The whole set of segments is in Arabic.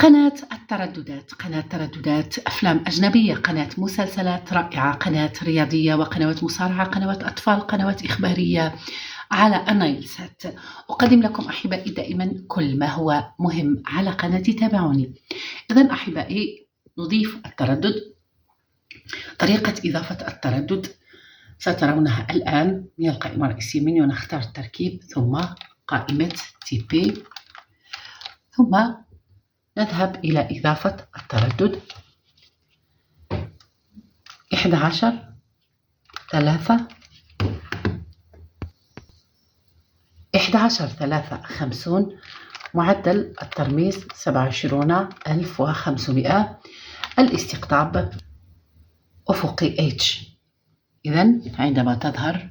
قناة الترددات، قناة ترددات أفلام أجنبية، قناة مسلسلات رائعة، قناة رياضية وقنوات مصارعة، قنوات أطفال، قنوات إخبارية على النايل سات. أقدم لكم أحبائي دائما كل ما هو مهم على قناتي، تابعوني. إذن أحبائي نضيف التردد. طريقة إضافة التردد سترونها الآن من القائمة الرئيسية مني، ونختار التركيب ثم قائمة تي بي، ثم نذهب إلى إضافة التردد 11.350، معدل الترميز 27,500، الاستقطاب أفقي H. إذن عندما تظهر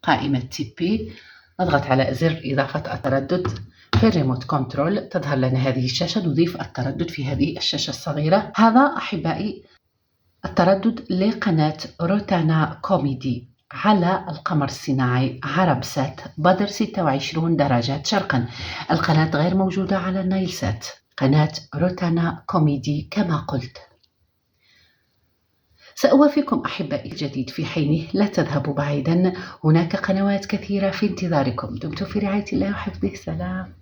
قائمة تي بي نضغط على زر إضافة التردد في الريموت كنترول، تظهر لنا هذه الشاشة. نضيف التردد في هذه الشاشة الصغيرة. هذا أحبائي التردد لقناة روتانا كوميدي على القمر الصناعي عرب سات بدر 26 درجات شرقا. القناة غير موجودة على النايل سات، قناة روتانا كوميدي كما قلت. سأوافيكم أحبائي الجديد في حينه، لا تذهبوا بعيدا، هناك قنوات كثيرة في انتظاركم. دمتم في رعاية الله وحفظه. سلام.